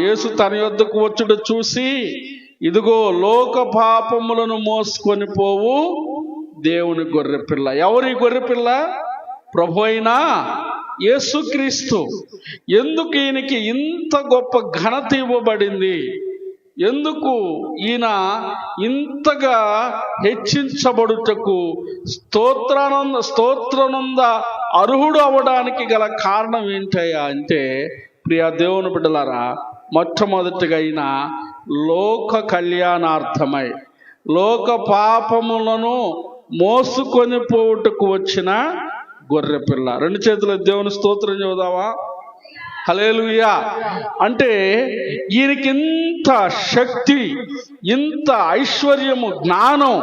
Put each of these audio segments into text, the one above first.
యేసు తన యొద్దకు వచ్చుట చూసి, ఇదిగో లోక పాపములను మోసుకొని పోవు దేవుని గొర్రెపిల్ల. ఎవరి గొర్రెపిల్ల? ప్రభు అయిన యేసుక్రీస్తు. ఎందుకు ఈయనకి ఇంత గొప్ప ఘనత ఇవ్వబడింది? ఎందుకు ఈయన ఇంతగా హెచ్చించబడుటకు, స్తోత్రనంద అర్హుడు అవ్వడానికి గల కారణం ఏంటయ్యా అంటే, ప్రియ దేవుని బిడ్డలారా, మొట్టమొదటిగా అయిన లోక కళ్యాణార్థమై లోక పాపములను మోసుకొని పోవుటకు వచ్చిన గొర్రెపిల్ల. రెండు చేతుల దేవుని స్తోత్రం చూద్దామా? హల్లెలూయా. అంటే ఈయనకి ఇంత శక్తి, ఇంత ఐశ్వర్యము, జ్ఞానం,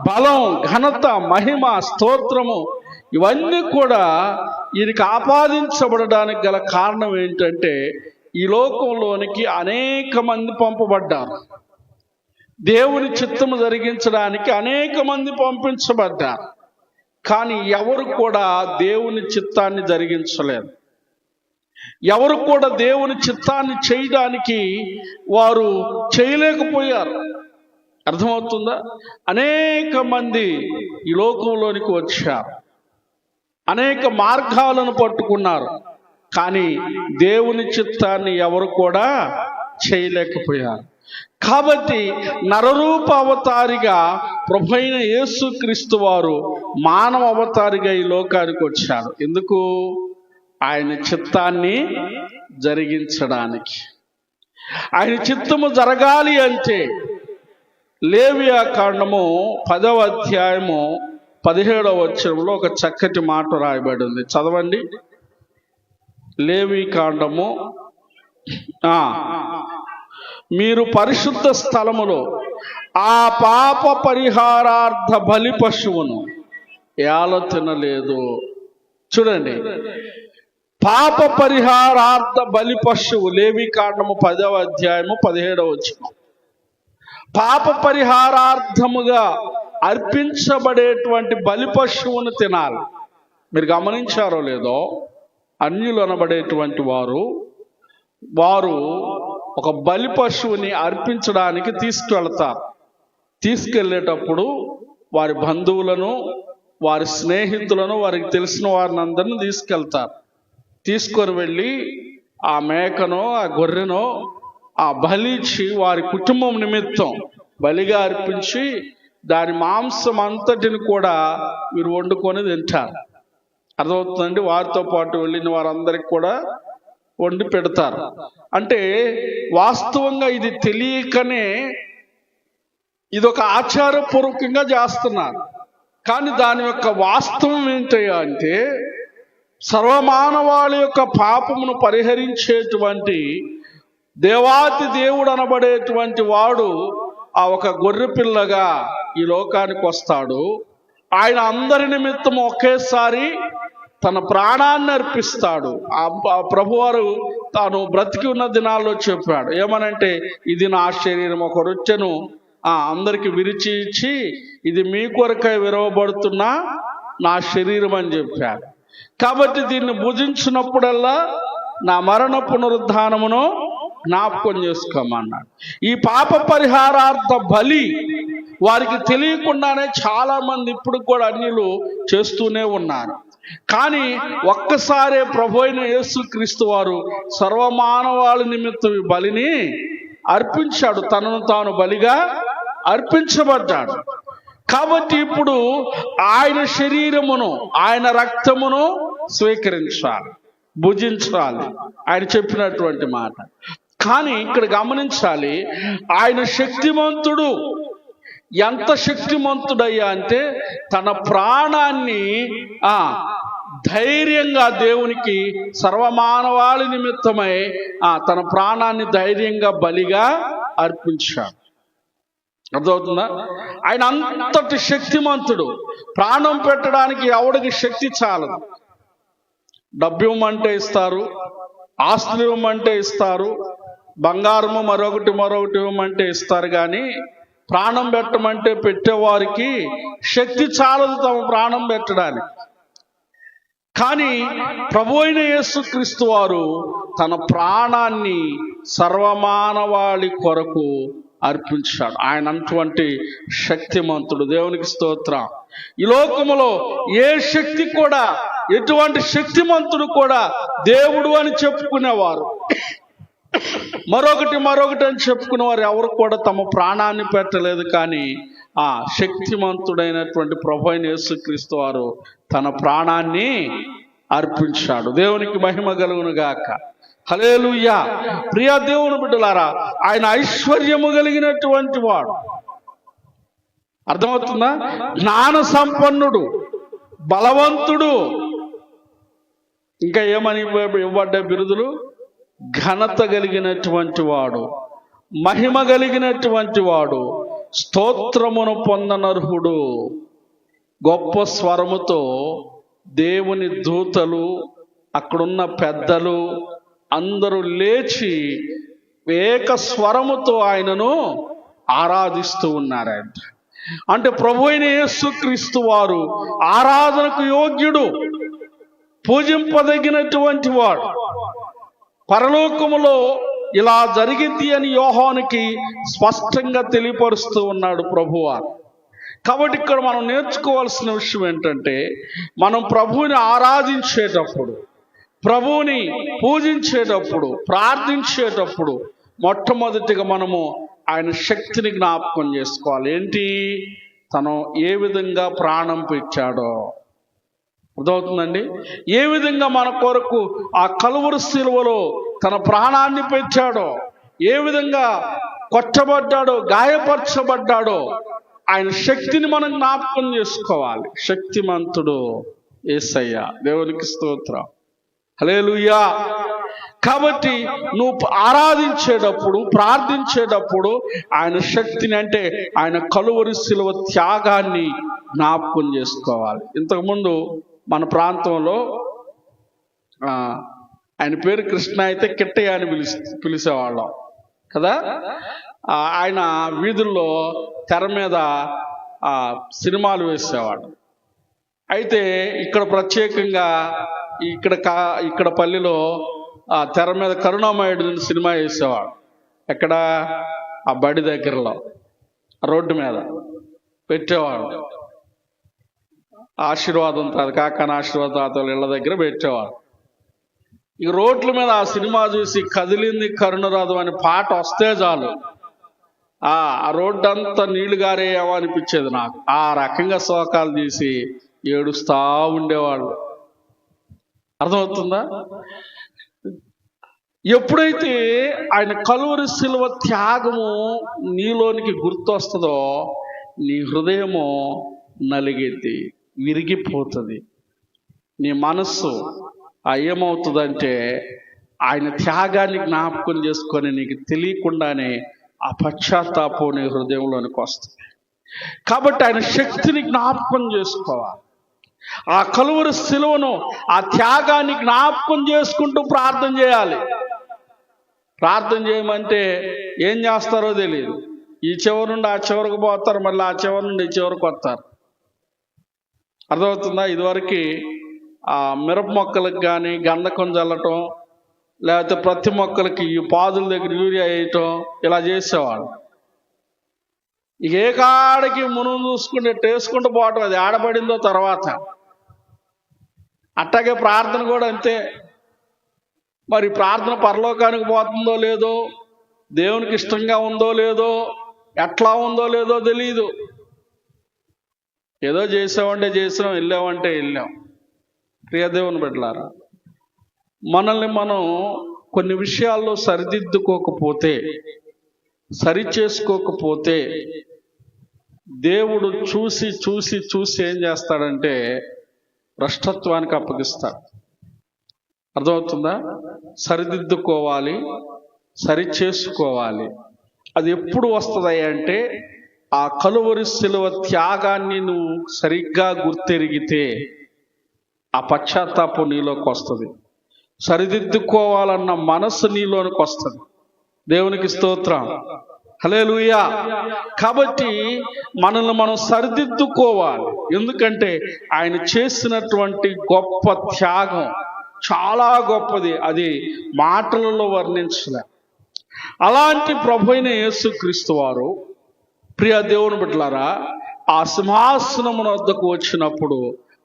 బలం, ఘనత, మహిమ, స్తోత్రము ఇవన్నీ కూడా ఈయనకి ఆపాదించబడడానికి గల కారణం ఏంటంటే, ఈ లోకంలోనికి అనేక మంది పంపబడ్డారు. దేవుని చిత్తము జరిగించడానికి అనేక మంది పంపించబడ్డారు. కానీ ఎవరు కూడా దేవుని చిత్తాన్ని జరిగించలేదు. ఎవరు కూడా దేవుని చిత్తాన్ని చేయడానికి వారు చేయలేకపోయారు. అర్థమవుతుందా? అనేక మంది ఈ లోకంలోనికి వచ్చారు, అనేక మార్గాలను పట్టుకున్నారు, కానీ దేవుని చిత్తాన్ని ఎవరు కూడా చేయలేకపోయారు. కాబట్టి నరరూప అవతారిగా ప్రభువైన యేసుక్రీస్తు వారు మానవ అవతారిగా ఈ లోకానికి వచ్చాడు. ఎందుకు? ఆయన చిత్తాన్ని జరిగించడానికి. ఆయన చిత్తము జరగాలి అంటే లేవియా కాండము 10వ అధ్యాయము 17వ వచనంలో ఒక చక్కటి మాట రాయబడి ఉంది. చదవండి. లేవి కాండము, మీరు పరిశుద్ధ స్థలములో ఆ పాప పరిహారార్థ బలి పశువును ఏల తినలేదు. చూడండి, పాప పరిహారార్థ బలి పశువు. లేవి కాండము 10వ అధ్యాయము 17వ వచనం. పాప పరిహారార్థముగా అర్పించబడేటువంటి బలి పశువును తినాలి. మీరు గమనించారో లేదో, అన్యులు అనబడేటువంటి వారు ఒక బలి పశువుని అర్పించడానికి తీసుకువెళ్తారు. తీసుకెళ్ళేటప్పుడు వారి బంధువులను, వారి స్నేహితులను, వారికి తెలిసిన వారిని అందరిని తీసుకెళ్తారు. తీసుకొని వెళ్ళి ఆ మేకనో ఆ గొర్రెనో ఆ బలిచ్చి వారి కుటుంబం నిమిత్తం బలిగా అర్పించి దాని మాంసం అంతటిని కూడా వీరు వండుకొని తింటారు. అర్థమవుతుందండి? వారితో పాటు వెళ్ళిన వారందరికి కూడా వండి పెడతారు. అంటే వాస్తవంగా ఇది తెలియకనే ఇదొక ఆచారపూర్వకంగా చేస్తున్నారు. కానీ దాని యొక్క వాస్తవం ఏంటయ్యా అంటే, సర్వమానవాళి యొక్క పాపమును పరిహరించేటువంటి దేవాతి దేవుడు అనబడేటువంటి వాడు ఆ ఒక గొర్రెపిల్లగా ఈ లోకానికి వస్తాడు. ఆయన అందరి నిమిత్తం ఒకేసారి తన ప్రాణాన్ని అర్పిస్తాడు. ఆ ప్రభువారు తాను బ్రతికి ఉన్న దినాల్లో చెప్పాడు. ఏమనంటే, ఇది నా శరీరం, ఒక రొట్టెను అందరికి విరిచి ఇచ్చి, ఇది మీ కొరకై విరవబడుతున్న నా శరీరం అని చెప్పాడు. కాబట్టి దీన్ని భుజించినప్పుడల్లా నా మరణ పునరుద్ధానమును జ్ఞాపకం చేసుకోమన్నాడు. ఈ పాప పరిహారార్థ బలి వారికి తెలియకుండానే చాలా మంది ఇప్పుడు కూడా అన్యులు చేస్తూనే ఉన్నారు. కానీ ఒక్కసారే ప్రభు అయిన యేసుక్రీస్తు వారు సర్వమానవాళి నిమిత్తం ఈ బలిని అర్పించాడు. తనను తాను బలిగా అర్పించబడ్డాడు. కాబట్టి ఇప్పుడు ఆయన శరీరమును, ఆయన రక్తమును స్వీకరించాలి, భుజించాలి, ఆయన చెప్పినటువంటి మాట. కానీ ఇక్కడ గమనించాలి, ఆయన శక్తిమంతుడు. ఎంత శక్తిమంతుడయ్యా అంటే, తన ప్రాణాన్ని ధైర్యంగా దేవునికి సర్వమానవాళి నిమిత్తమై తన ప్రాణాన్ని ధైర్యంగా బలిగా అర్పించాడు. అర్థమవుతుందా? ఆయన అంతటి శక్తిమంతుడు. ప్రాణం పెట్టడానికి ఎవడికి శక్తి చాలదు. డబ్బు ఇవ్వమంటే ఇస్తారు, ఆస్తులు ఇవ్వమంటే ఇస్తారు, బంగారము మరొకటి ఇవ్వమంటే ఇస్తారు. కానీ ప్రాణం పెట్టమంటే పెట్టేవారికి శక్తి చాలదు తమ ప్రాణం పెట్టడానికి. కానీ ప్రభు అయిన యేసుక్రీస్తు వారు తన ప్రాణాన్ని సర్వమానవాళి కొరకు అర్పించాడు. ఆయన అటువంటి శక్తిమంతుడు. దేవునికి స్తోత్రం. ఈ లోకములో ఏ శక్తి కూడా, ఎటువంటి శక్తిమంతుడు కూడా దేవుడు అని చెప్పుకునేవారు, మరొకటి అని చెప్పుకునేవారు ఎవరు కూడా తమ ప్రాణాన్ని పెట్టలేదు. కానీ ఆ శక్తిమంతుడైనటువంటి ప్రభు అయిన యేసుక్రీస్తు వారు తన ప్రాణాన్ని అర్పించాడు. దేవునికి మహిమ కలుగును గాక. హల్లెలూయా. ప్రియ దేవుని బిడ్డలారా, ఆయన ఐశ్వర్యము కలిగినటువంటి వాడు. అర్థమవుతుందా? జ్ఞాన సంపన్నుడు, బలవంతుడు. ఇంకా ఏమని ఇవ్వబడ్డ బిరుదులు? ఘనత కలిగినటువంటి వాడు, మహిమ కలిగినటువంటి వాడు, స్తోత్రమును పొందనర్హుడు. గొప్ప స్వరముతో దేవుని దూతలు, అక్కడున్న పెద్దలు అందరూ లేచి ఏక స్వరముతో ఆయనను ఆరాధిస్తూ ఉన్నారంట. అంటే ప్రభు అయిన యేసుక్రీస్తు వారు ఆరాధనకు యోగ్యుడు, పూజింపదగినటువంటి వాడు. పరలోకములో ఇలా జరిగింది అని యోహానుకి స్పష్టంగా తెలియపరుస్తూ ఉన్నాడు ప్రభువారు. కాబట్టి ఇక్కడ మనం నేర్చుకోవాల్సిన విషయం ఏంటంటే, మనం ప్రభువుని ఆరాధించేటప్పుడు, ప్రభువుని పూజించేటప్పుడు, ప్రార్థించేటప్పుడు మొట్టమొదటిగా మనము ఆయన శక్తిని జ్ఞాపకం చేసుకోవాలి. ఏంటి? తను ఏ విధంగా ప్రాణం పెట్టాడో. అర్థమవుతుందండి? ఏ విధంగా మన కొరకు ఆ కలువరి శిలువలో తన ప్రాణాన్ని పెట్టాడో, ఏ విధంగా కొట్టబడ్డాడో, గాయపరచబడ్డాడో, ఆయన శక్తిని మనం జ్ఞాపకం చేసుకోవాలి. శక్తిమంతుడు యేసయ్య. దేవునికి స్తోత్రం. హల్లెలూయా. కాబట్టి నువ్వు ఆరాధించేటప్పుడు, ప్రార్థించేటప్పుడు ఆయన శక్తిని, అంటే ఆయన కలువరి శిలువ త్యాగాన్ని జ్ఞాపకం చేసుకోవాలి. ఇంతకుముందు మన ప్రాంతంలో ఆయన పేరు కృష్ణ, అయితే కిట్టయ్య అని పిలిచేవాళ్ళం కదా. ఆయన వీధుల్లో తెర మీద సినిమాలు వేసేవాడు. అయితే ఇక్కడ ప్రత్యేకంగా ఇక్కడ పల్లెలో తెర మీద కరుణామయుడు సినిమా వేసేవాడు. ఎక్కడ? ఆ బడి దగ్గరలో రోడ్డు మీద పెట్టేవాడు. ఆశీర్వాదం కాకన ఆశీర్వాద తాతల ఇళ్ళ దగ్గర పెట్టేవాడు. ఈ రోడ్ల మీద ఆ సినిమా చూసి కదిలింది కరుణరాదు అని పాట వస్తే చాలు, ఆ రోడ్డు అంతా నీళ్లు గారేమో అనిపించేది నాకు. ఆ రకంగా శోకాలు తీసి ఏడుస్తా ఉండేవాళ్ళు. అర్థమవుతుందా? ఎప్పుడైతే ఆయన కలువరి శిలువ త్యాగము నీలోనికి గుర్తొస్తుందో, నీ హృదయము నలిగిద్ది, విరిగిపోతుంది. నీ మనస్సు ఏమవుతుందంటే, ఆయన త్యాగాన్ని జ్ఞాపకం చేసుకొని నీకు తెలియకుండానే ఆ పశ్చాత్తాపం నీ హృదయంలోనికి వస్తుంది. కాబట్టి ఆయన శక్తిని జ్ఞాపకం చేసుకోవాలి. ఆ కలువరి శిలువను, ఆ త్యాగాన్ని జ్ఞాపకం చేసుకుంటూ ప్రార్థన చేయాలి. ప్రార్థన చేయమంటే ఏం చేస్తారో తెలియదు. ఈ చివరి నుండి ఆ చివరికి పోతారు, మళ్ళీ ఆ చివరి నుండి ఈ చివరికి వస్తారు. అర్థమవుతుందా? ఇదివరకు ఆ మిరప మొక్కలకు కానీ గంధకం చల్లటం, లేకపోతే ప్రతి మొక్కలకి ఈ పాదుల దగ్గర యూరియా వేయటం, ఇలా చేసేవాడు. ఇక ఏ కాడికి మునుగు చూసుకుంటే టేసుకుంటూ పోవటం, అది ఆడబడిందో తర్వాత. అట్టాగే ప్రార్థన కూడా అంతే. మరి ప్రార్థన పరలోకానికి పోతుందో లేదో, దేవునికి ఇష్టంగా ఉందో లేదో, ఎట్లా ఉందో లేదో తెలియదు. ఏదో చేసామంటే చేసాం, వెళ్ళామంటే వెళ్ళాం. ప్రియ దేవుని బిడ్డలారా, మనల్ని మనం కొన్ని విషయాల్లో సరిదిద్దుకోకపోతే, సరి చేసుకోకపోతే, దేవుడు చూసి చూసి చూసి ఏం చేస్తాడంటే భ్రష్టత్వానికి అప్పగిస్తాడు. అర్థమవుతుందా? సరిదిద్దుకోవాలి, సరి చేసుకోవాలి. అది ఎప్పుడు వస్తుంది అంటే, ఆ కలువరి శిలువ త్యాగాన్ని నువ్వు సరిగ్గా గుర్తెరిగితే ఆ పశ్చాత్తాపం నీలోకి వస్తుంది. సరిదిద్దుకోవాలన్న మనస్సు నీలోనికి వస్తుంది. దేవునికి స్తోత్రం. హల్లెలూయా. కాబట్టి మనల్ని మనం సరిదిద్దుకోవాలి. ఎందుకంటే ఆయన చేసినటువంటి గొప్ప త్యాగం చాలా గొప్పది, అది మాటలలో వర్ణించలే. అలాంటి ప్రభు అయిన యేసుక్రీస్తు వారు, ప్రియ దేవుని బిడ్డలారా, ఆ సింహాసనమున వద్దకు వచ్చినప్పుడు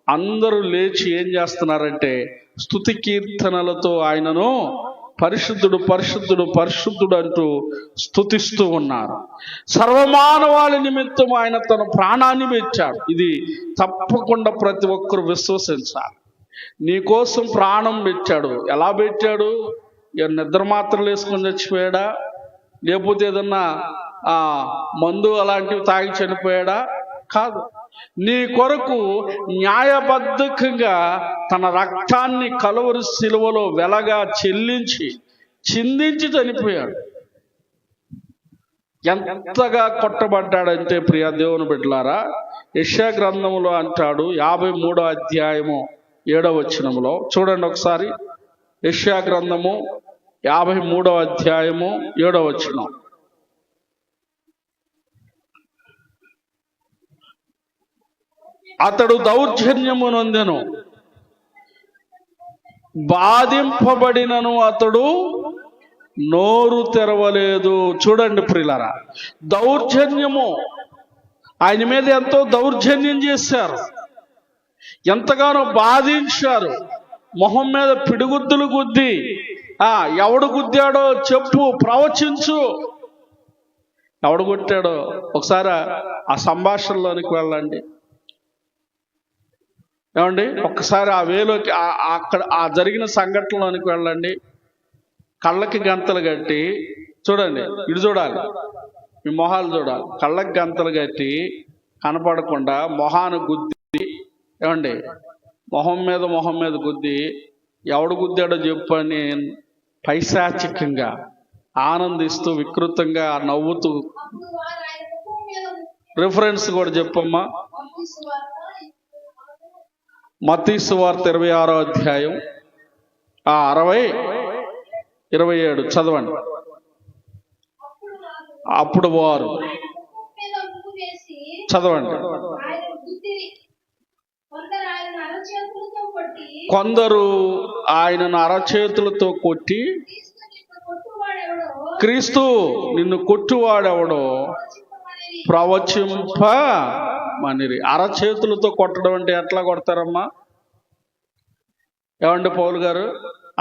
అందరూ లేచి ఏం చేస్తున్నారంటే స్తుతి కీర్తనలతో ఆయనను పరిశుద్ధుడు పరిశుద్ధుడు పరిశుద్ధుడు అంటూ స్తుతిస్తూ ఉన్నారు. సర్వమానవాళి నిమిత్తం ఆయన తన ప్రాణాన్ని పెట్టాడు. ఇది తప్పకుండా ప్రతి ఒక్కరు విశ్వసించాలి. నీ కోసం ప్రాణం పెట్టాడు. ఎలా పెట్టాడు? నిద్ర మాత్రలు వేసుకొని చచ్చిపోయాడా? లేకపోతే ఏదన్నా మందు అలాంటివి తాగి చనిపోయాడా? కాదు. నీ కొరకు న్యాయబద్ధంగా తన రక్తాన్ని కలువరి శిలువలో వెలగా చిందించి చనిపోయాడు. ఎంతగా కొట్టబడ్డాడంటే ప్రియ దేవుని బిడ్డలారా, యెషయా గ్రంథములో అంటాడు, 53వ అధ్యాయము 7వ వచనములో చూడండి ఒకసారి. యెషయా గ్రంథము 53వ అధ్యాయము 7వ వచనం. అతడు దౌర్జన్యము నొందెను, బాధింపబడినను అతడు నోరు తెరవలేదు. చూడండి ప్రియులారా, దౌర్జన్యము, ఆయన మీద ఎంతో దౌర్జన్యం చేశారు, ఎంతగానో బాధించారు. మొహం మీద పిడిగుద్దులు గుద్ది, ఎవడు గుద్దాడో చెప్పు, ప్రవచించు. ఎవడు కొట్టాడో ఒకసారి ఆ సంభాషణలోనికి వెళ్ళండి. ఏమండి, ఒక్కసారి ఆ వేలోకి, అక్కడ ఆ జరిగిన సంఘటనలోనికి వెళ్ళండి. కళ్ళకి గంతలు కట్టి చూడండి, ఇటు చూడాలి, మీ మొహాలు చూడాలి. కళ్ళకి గంతలు కట్టి కనపడకుండా మొహాన్ని గుద్ది, ఏమండి, మొహం మీద గుద్ది, ఎవడు గుద్దాడో చెప్పని పైశాచికంగా ఆనందిస్తూ వికృతంగా నవ్వుతూ. రిఫరెన్స్ కూడా చెప్పమ్మా. మత్తయి సువార్త 26వ అధ్యాయం 60-27 చదవండి. అప్పుడు వారు చదవండి. కొందరు ఆయనను అరచేతులతో కొట్టి, క్రీస్తు నిన్ను కొట్టువాడెవడో ప్రవచింపమనిరి. అరచేతులతో కొట్టడం అంటే ఎట్లా కొడతారమ్మా? ఏమండి పౌలు గారు,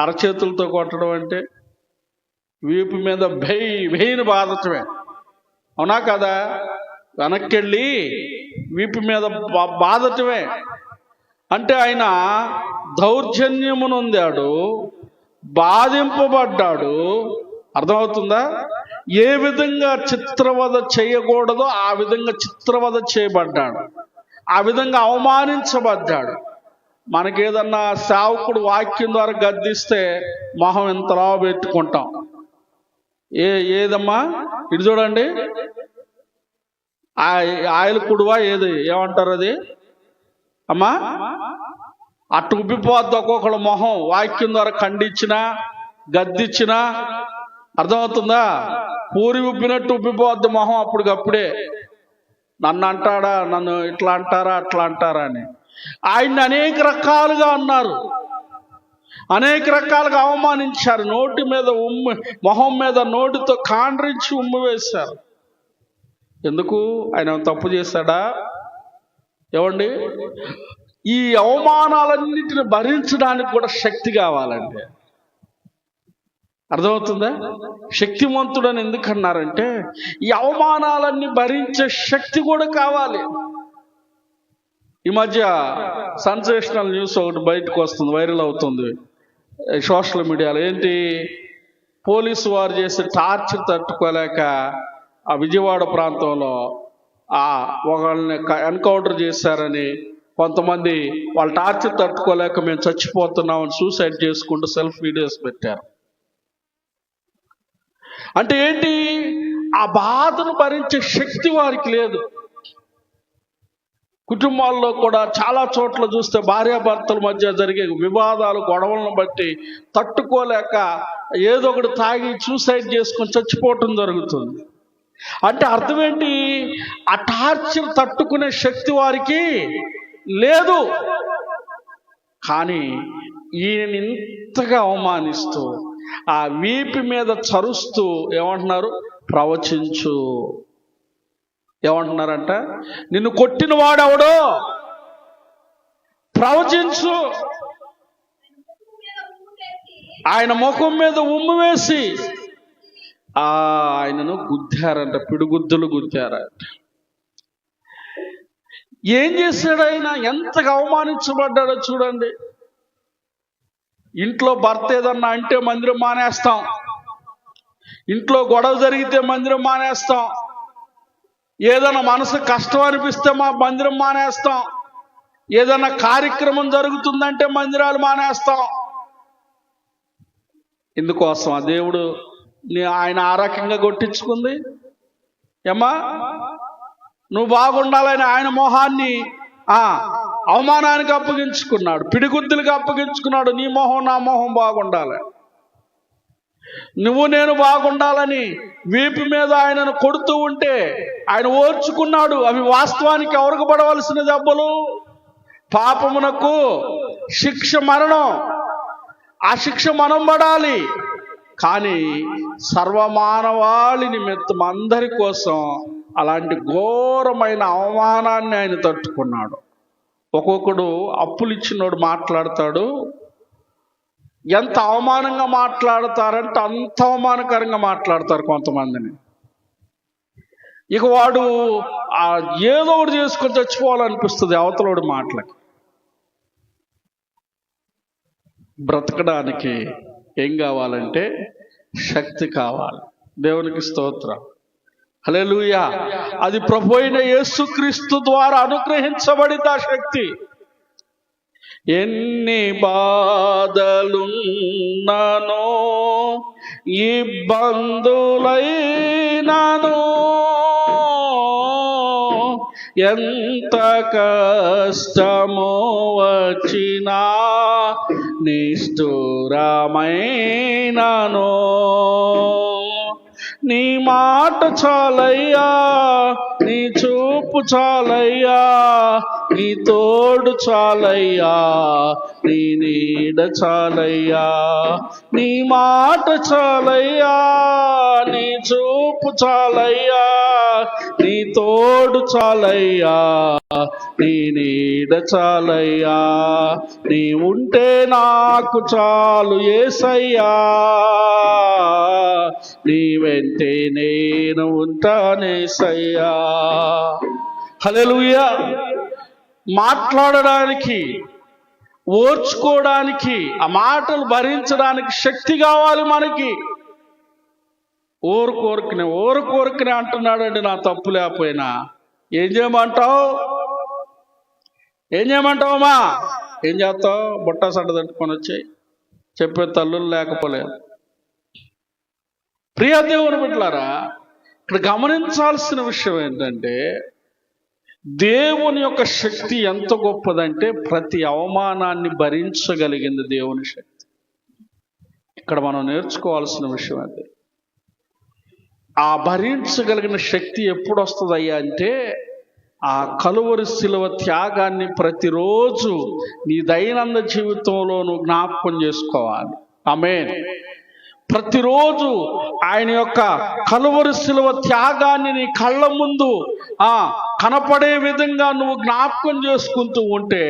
అరచేతులతో కొట్టడం అంటే వీపు మీద భెయిని బాధటమే, అవునా కదా? వెనక్కెళ్ళి వీపు మీద బాధటమే. అంటే ఆయన దౌర్జన్యము నొందాడు, బాధింపబడ్డాడు. అర్థమవుతుందా? ఏ విధంగా చిత్రవధ చేయకూడదో ఆ విధంగా చిత్రవధ చేయబడ్డాడు, ఆ విధంగా అవమానించబడ్డాడు. మనకేదన్నా సేవకుడు వాక్యం ద్వారా గద్దిస్తే మొహం ఎంతలా పెట్టుకుంటాం. ఏదమ్మా ఇటు చూడండి, ఆయిల్ కుడువా ఏది ఏమంటారు అది అమ్మా, అటు ఉబ్బిపోద్ది ఒక్కొక్కళ్ళ మొహం వాక్యం ద్వారా ఖండించినా గద్దించినా. అర్థమవుతుందా? పూరి ఉబ్బినట్టు ఉబ్బిపోద్ది మొహం అప్పటికప్పుడే. నన్ను అంటాడా, నన్ను ఇట్లా అంటారా అట్లా అంటారా అని. ఆయన్ని అనేక రకాలుగా అన్నారు, అనేక రకాలుగా అవమానించారు. నోటి మీద మొహం మీద నోటితో కాండ్రించి ఉమ్మి వేశారు. ఎందుకు? ఆయన తప్పు చేశాడా? ఏమండి, ఈ అవమానాలన్నింటిని భరించడానికి కూడా శక్తి కావాలండి. అర్థమవుతుందా? శక్తివంతుడని ఎందుకన్నారంటే ఈ అవమానాలన్నీ భరించే శక్తి కూడా కావాలి. ఈ మధ్య సెన్సేషనల్ న్యూస్ ఒకటి బయటకు వస్తుంది, వైరల్ అవుతుంది సోషల్ మీడియాలో. ఏంటి? పోలీసు వారు చేసే టార్చర్ తట్టుకోలేక ఆ విజయవాడ ప్రాంతంలో ఒకళ్ళని ఎన్కౌంటర్ చేశారని, కొంతమంది వాళ్ళ టార్చర్ తట్టుకోలేక మేము చచ్చిపోతున్నామని సూసైడ్ చేసుకుంటూ సెల్ఫ్ వీడియోస్ పెట్టారు. అంటే ఏంటి? ఆ బాధను భరించే శక్తి వారికి లేదు. కుటుంబాల్లో కూడా చాలా చోట్ల చూస్తే భార్యాభర్తల మధ్య జరిగే వివాదాలు, గొడవలను బట్టి తట్టుకోలేక ఏదో ఒకటి తాగి సూసైడ్ చేసుకొని చచ్చిపోవటం జరుగుతుంది. అంటే అర్థం ఏంటి? ఆ టార్చర్ తట్టుకునే శక్తి వారికి లేదు. కానీ ఈయన ఇంతగా అవమానిస్తూ ఆ వీపు మీద చరుస్తూ ఏమంటున్నారు? ప్రవచించు. ఏమంటున్నారంట? నిన్ను కొట్టిన వాడెవడో ప్రవచించు. ఆయన ముఖం మీద ఉమ్ము వేసి ఆయనను గుద్దారంట, పిడిగుద్దులు గుద్దారంట. ఏం చేశాడు ఆయన? ఎంతగా అవమానించబడ్డాడో చూడండి. ఇంట్లో భర్త ఏదన్నా అంటే మందిరం మానేస్తాం, ఇంట్లో గొడవ జరిగితే మందిరం మానేస్తాం, ఏదైనా మనసు కష్టం అనిపిస్తే మా మందిరం మానేస్తాం, ఏదైనా కార్యక్రమం జరుగుతుందంటే మందిరాలు మానేస్తాం. ఇందుకోసం ఆ దేవుడు ఆయన ఆ రకంగా కొట్టించుకుంది. ఏమ్మా, నువ్వు బాగుండాలని ఆయన మొహాన్ని అవమానానికి అప్పగించుకున్నాడు, పిడిగుద్దులకు అప్పగించుకున్నాడు. నీ మొహం నా మొహం బాగుండాలి, నువ్వు నేను బాగుండాలని వీపు మీద ఆయనను కొడుతూ ఉంటే ఆయన ఓర్చుకున్నాడు. అవి వాస్తవానికి ఎవరికి పడవలసిన దెబ్బలు? పాపమునకు శిక్ష మరణం. ఆ శిక్ష మనం పడాలి. కానీ సర్వమానవాళి నిమిత్తం అందరి కోసం అలాంటి ఘోరమైన అవమానాన్ని ఆయన తట్టుకున్నాడు. ఒక్కొక్కడు అప్పులు ఇచ్చినోడు మాట్లాడతాడు, ఎంత అవమానంగా మాట్లాడతారంటే అంత అవమానకరంగా మాట్లాడతారు కొంతమందిని. ఇక వాడు ఏదో ఒకటి చేసుకొని చచ్చిపోవాలనిపిస్తుంది అవతలోడి మాటలకి. బ్రతకడానికి ఏం కావాలంటే శక్తి కావాలి. దేవునికి స్తోత్రం, హల్లెలూయా. అది ప్రభు అయిన యేసుక్రీస్తు ద్వారా అనుగ్రహించబడింది ఆ శక్తి. ఎన్ని బాధలున్ననో ఇబ్బందులైనను, ఎంత కష్టమో వచ్చినా నిష్ఠురమైనను, నీ మాట చాలయ్యా, నీ చూపు చాలయ్యా, నీ తోడు చాలయ్యా, నీ నీడ చాలయ్యా. నీ మాట చాలయ్యా, నీ చూపు చాలయ్యా, నీ తోడు చాలయ్యా, నీ నీడ చాలయ్యా. నీ ఉంటే నాకు చాలు యేసయ్యా, నీ వెంటే నేను ఉంటానేసయ్యా. హల్లెలూయా. మాట్లాడడానికి, ఓర్చుకోవడానికి, ఆ మాటలు భరించడానికి శక్తి కావాలి మనకి. ఓరుకోరుకునే అంటున్నాడండి. నా తప్పు లేకపోయినా ఏం చేయమంటావు? అమ్మా? ఏం చేస్తావు? బుట్ట సడ్డ తట్టుకొని వచ్చాయి చెప్పే తల్లులు లేకపోలేదు. ప్రియ దేవుని బిడ్డలారా, ఇక్కడ గమనించాల్సిన విషయం ఏంటంటే దేవుని యొక్క శక్తి ఎంత గొప్పదంటే ప్రతి అవమానాన్ని భరించగలిగింది దేవుని శక్తి. ఇక్కడ మనం నేర్చుకోవాల్సిన విషయం అది. ఆ భరించగలిగిన శక్తి ఎప్పుడు వస్తుందయ్యా అంటే ఆ కలువరి శిలువ త్యాగాన్ని ప్రతిరోజు నీ దైనందిన జీవితంలో నువ్వు జ్ఞాపకం చేసుకోవాలి. ఆమేన్. ప్రతిరోజు ఆయన యొక్క కలువరి శిలువ త్యాగాన్ని నీ కళ్ళ ముందు కనపడే విధంగా నువ్వు జ్ఞాపకం చేసుకుంటూ ఉంటే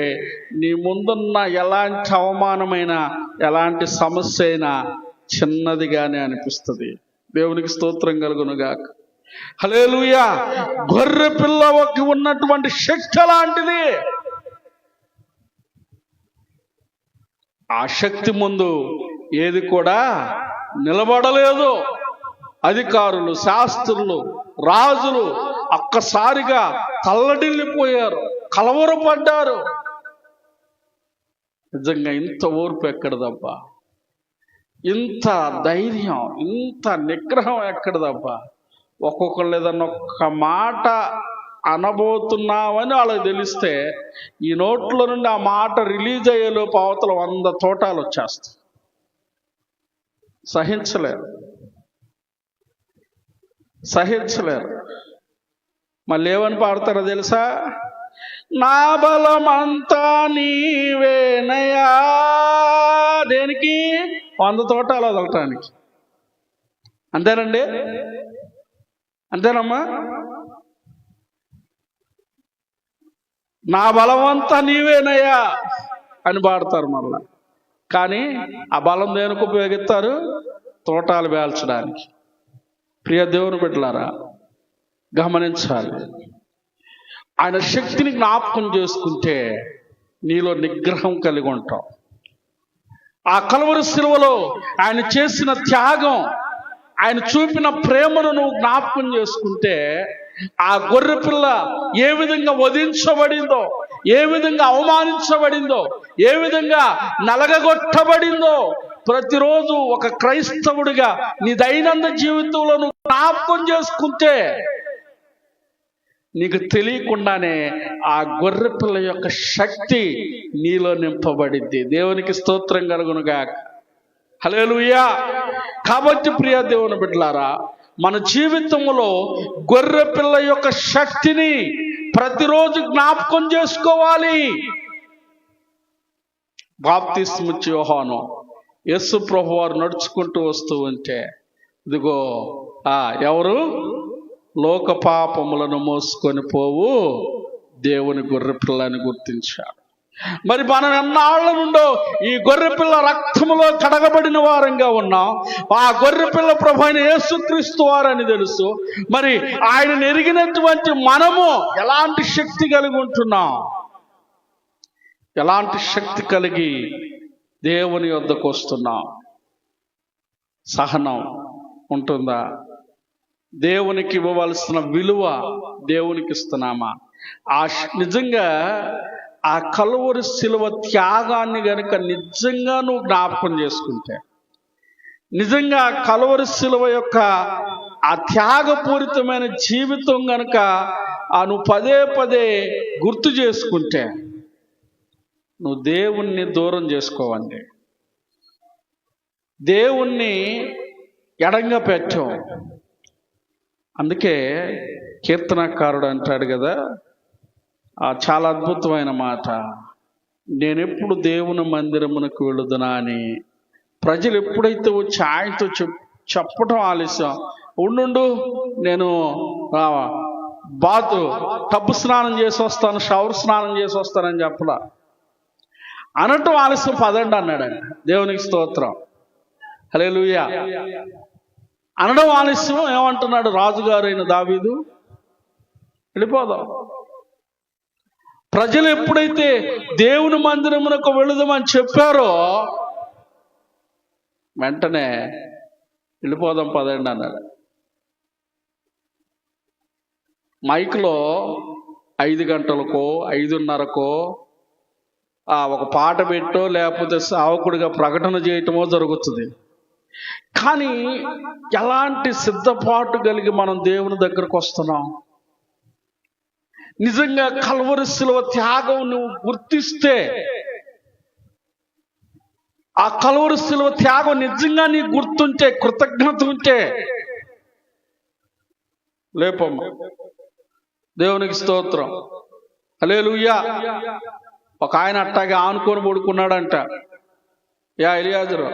నీ ముందున్న ఎలాంటి అవమానమైనా, ఎలాంటి సమస్య అయినా చిన్నదిగానే అనిపిస్తుంది. దేవునికి స్తోత్రం కలుగునుగాక. హల్లెలూయా. గొర్రె పిల్లకి ఉన్నటువంటి శక్తి లాంటిది. ఆ శక్తి ముందు ఏది కూడా నిలబడలేదు. అధికారులు, శాస్త్రులు, రాజులు ఒక్కసారిగా తల్లడిల్లిపోయారు, కలవరపడ్డారు. నిజంగా ఇంత ఓర్పు ఎక్కడదబ్బా, ఇంత ధైర్యం, ఇంత నిగ్రహం ఎక్కడదబ్బా. ఒక్కొక్కళ్ళు ఏదన్నా ఒక్క మాట అనబోతున్నామని వాళ్ళకి తెలిస్తే ఈ నోట్లో నుండి ఆ మాట రిలీజ్ అయ్యేలోపు అవతల 100 తోటాలు వచ్చేస్తాయి. సహించలేరు. సహించలేరు. మళ్ళీ ఏమని పాడతారో తెలుసా? నా బలమంతా నీవేనయా. దేనికి? 100 తోటాలు వదలటానికి. అంతేనండి? అంతేనమ్మా? నా బలమంతా నీవేనయ్యా అని పాడతారు మళ్ళా. కానీ ఆ బలం దేనికి ఉపయోగిస్తారు? తోటాలు పేల్చడానికి. ప్రియ దేవుని బిడ్డలారా, గమనించాలి. ఆయన శక్తిని జ్ఞాపకం చేసుకుంటే నీలో నిగ్రహం కలిగి ఉంటావు. ఆ కల్వరి శిలువలో ఆయన చేసిన త్యాగం, ఆయన చూపిన ప్రేమను నువ్వు జ్ఞాపకం చేసుకుంటే, ఆ గొర్రె పిల్ల ఏ విధంగా వధించబడిందో, ఏ విధంగా అవమానించబడిందో, ఏ విధంగా నలగగొట్టబడిందో ప్రతిరోజు ఒక క్రైస్తవుడిగా నీ దైనందిన జీవితంలో నువ్వు జ్ఞాపకం చేసుకుంటే నీకు తెలియకుండానే ఆ గొర్రె పిల్ల యొక్క శక్తి నీలో నింపబడింది. దేవునికి స్తోత్రం కలుగునుగాక. హల్లెలూయా. కాబట్టి ప్రియ దేవుని బిడ్డలారా, మన జీవితంలో గొర్రె పిల్ల యొక్క శక్తిని ప్రతిరోజు జ్ఞాపకం చేసుకోవాలి. బాప్తిస్మం ఇచ్చే యోహాను యేసు ప్రభు వారు నడుచుకుంటూ వస్తూ ఉంటే, ఇదిగో ఎవరు? లోక పాపములను మోసుకొని పోవు దేవుని గొర్రె పిల్లని గుర్తించాడు. మరి మనం ఎన్నాళ్ళ నుండో ఈ గొర్రె పిల్ల రక్తములో కడగబడిన వారంగా ఉన్నాం. ఆ గొర్రె పిల్ల ప్రభు అయిన యేసుక్రీస్తు వారని తెలుసు. మరి ఆయన ఎరిగినటువంటి మనము ఎలాంటి శక్తి కలిగి ఉంటున్నాం? ఎలాంటి శక్తి కలిగి దేవుని వద్దకు వస్తున్నాం? సహనం ఉంటుందా? దేవునికి ఇవ్వవలసిన విలువ దేవునికి ఇస్తున్నామా? నిజంగా ఆ కల్వరి శిలువ త్యాగాన్ని గనుక నిజంగా నువ్వు జ్ఞాపకం చేసుకుంటే, నిజంగా కల్వరి శిలువ యొక్క ఆ త్యాగపూరితమైన జీవితం గనుక నువ్వు పదే పదే గుర్తు చేసుకుంటే, నువ్వు దేవుణ్ణి దూరం చేసుకోవండి. దేవుణ్ణి ఎడంగా పెట్టావు. అందుకే కీర్తనకారుడు అంటాడు కదా, చాలా అద్భుతమైన మాట, నేనెప్పుడు దేవుని మందిరమునకు వెళుదునా అని. ప్రజలు ఎప్పుడైతే వచ్చి ఆయనతో చెప్పటం ఆలస్యం, ఉండు నేను టబ్బు స్నానం చేసి వస్తాను, షవర్ స్నానం చేసి వస్తానని చెప్పలా. అనటం ఆలస్యం, పదండి అన్నాడండి. దేవునికి స్తోత్రం. హల్లెలూయా. అనడం ఆలస్యం. ఏమంటున్నాడు రాజుగారైన దావీదు? వెళ్ళిపోదాం. ప్రజలు ఎప్పుడైతే దేవుని మందిరమునకు వెళుదామని చెప్పారో వెంటనే వెళ్ళిపోదాం పదండి అన్నాడు. మైక్లో 5 గంటలకో 5:30కో ఒక పాట పెట్టో లేకపోతే సావకుడిగా ప్రకటన చేయటమో జరుగుతుంది. కానీ ఎలాంటి సిద్ధపాటు కలిగి మనం దేవుని దగ్గరకు వస్తున్నాం? నిజంగా కల్వరి శిలువ త్యాగం నువ్వు గుర్తిస్తే, ఆ కల్వరి శిలువ త్యాగం నిజంగా నీకు గుర్తుంటే, కృతజ్ఞత ఉంటే లేపమ్మ. దేవునికి స్తోత్రం. హల్లెలూయా. ఒక ఆయన అట్టాగే ఆనుకొని పడుకున్నాడంట. ఎలియాజరు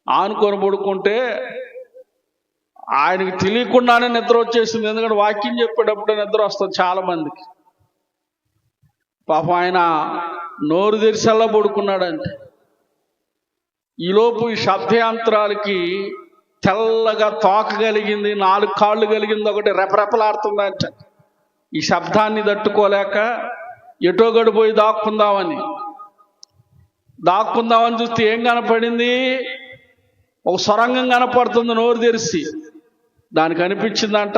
ఆనుకొని పడుకుంటే ఆయనకి తెలియకుండానే నిద్ర వచ్చేసింది. ఎందుకంటే వాక్యం చెప్పేటప్పుడే నిద్ర వస్తుంది చాలా మందికి. పాపం ఆయన నోరు తెరిసల్లా పడుకున్నాడంటే, ఈలోపు ఈ శబ్దయంత్రాలకి తెల్లగా తోక కలిగింది, 4 కాళ్ళు కలిగింది, ఒకటి రెపరెపలాడుతుందంట. ఈ శబ్దాన్ని తట్టుకోలేక ఎటో గడిపోయి దాక్కుందామని చూస్తే ఏం కనపడింది? ఒక సొరంగం కనపడుతుంది నోరు తెరిచి. దానికి అనిపించిందంట,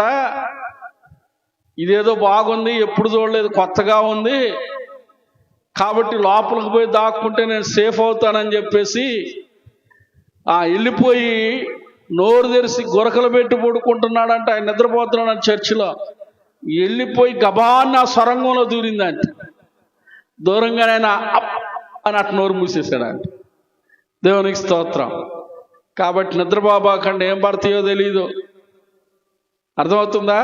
ఇదేదో బాగుంది, ఎప్పుడు చూడలేదు, కొత్తగా ఉంది, కాబట్టి లోపలికి పోయి దాక్కుంటే నేను సేఫ్ అవుతానని చెప్పేసి వెళ్ళిపోయి నోరు తెరిచి గురకలు పెట్టి పడుకుంటున్నాడంట. ఆయన నిద్రపోతున్నాడు చర్చిలో. వెళ్ళిపోయి గబాన్ని ఆ సొరంగంలో దూరిందంట. దూరంగానే ఆయన అని అటు నోరు మూసేశాడంట. దేవునికి స్తోత్రం. కాబట్టి నిద్రపోబాకండి, ఏం పడతాయో తెలీదు. అర్థమవుతుందా?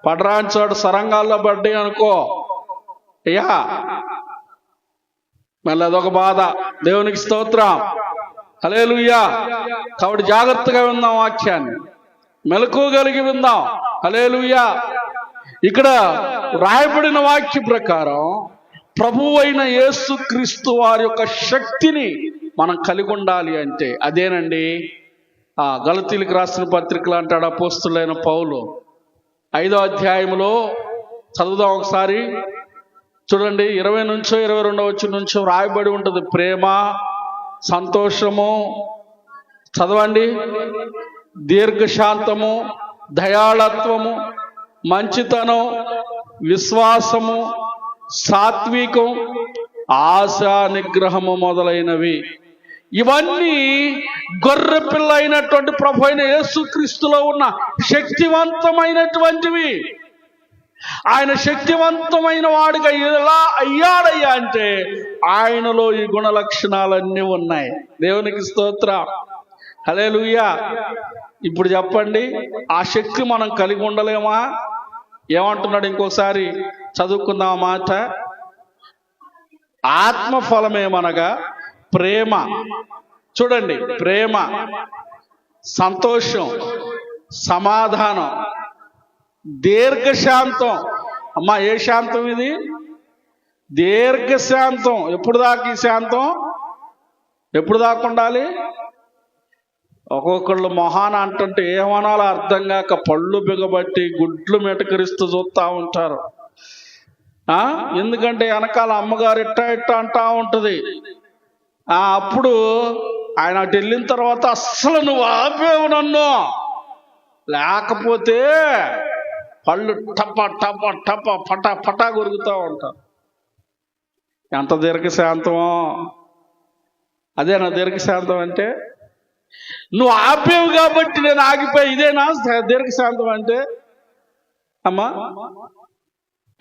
పడరాని చోట సరంగాల్లో పడ్డాయి అనుకో, అయ్యా మళ్ళీ అదొక బాధ. దేవునికి స్తోత్రం, హల్లెలూయా. కాబట్టి జాగ్రత్తగా విందాం, వాక్యాన్ని మెలకువగలిగి విందాం. హల్లెలూయా. ఇక్కడ రాయబడిన వాక్య ప్రకారం ప్రభువు అయిన యేసుక్రీస్తు వారి యొక్క శక్తిని మనం కలిగి ఉండాలి అంటే అదేనండి. గలతీయులకు రాసిన పత్రికలు అంటాడు అపోస్తులైన పౌలు, 5వ అధ్యాయంలో చదువుదాం ఒకసారి. చూడండి, 20 నుంచో 22వ వచనం నుంచో రాయబడి ఉంటుంది. ప్రేమ, సంతోషము, చదవండి, దీర్ఘశాంతము, దయాళత్వము, మంచితనం, విశ్వాసము, సాత్వికం, ఆశా నిగ్రహము మొదలైనవి. ఇవన్నీ గొర్రె పిల్ల అయినటువంటి ప్రభు అయిన యేసుక్రీస్తులో ఉన్న శక్తివంతమైనటువంటివి. ఆయన శక్తివంతమైన వాడిగా ఎలా అయ్యాడయ్యా అంటే ఆయనలో ఈ గుణ లక్షణాలన్నీ ఉన్నాయి. దేవునికి స్తోత్రం, హల్లెలూయా. ఇప్పుడు చెప్పండి, ఆ శక్తి మనం కలిగి ఉండలేమా? ఏమంటున్నాడు? ఇంకోసారి చదువుకుందాం ఆ మాట. ఆత్మఫలమేమనగా ప్రేమ, చూడండి, ప్రేమ, సంతోషం, సమాధానం, దీర్ఘశాంతం. అమ్మా, ఏ శాంతం ఇది? దీర్ఘశాంతం. ఎప్పుడు దాకా ఈ శాంతం? ఎప్పుడు దాకా ఉండాలి? ఒక్కొక్కళ్ళు మొహాన అంటుంటే ఏమనాలో అర్థం కాక పళ్ళు బిగబట్టి గుడ్లు మెటకరిస్తూ చూస్తూ ఉంటారు. ఎందుకంటే వెనకాల అమ్మగారు ఇట్ట ఇట్ట అంటా ఉంటుంది. అప్పుడు ఆయన అటు వెళ్ళిన తర్వాత అస్సలు నువ్వు ఆపేవు నన్ను, లేకపోతే పళ్ళు టప టప టప పట పటా కొరుకుతూ ఉంటారు. ఎంత దీర్ఘశాంతమో! అదేనా దీర్ఘశాంతం అంటే? నువ్వు ఆపేవు కాబట్టి నేను ఆగిపోయి, ఇదేనా దీర్ఘశాంతం అంటే? అమ్మా,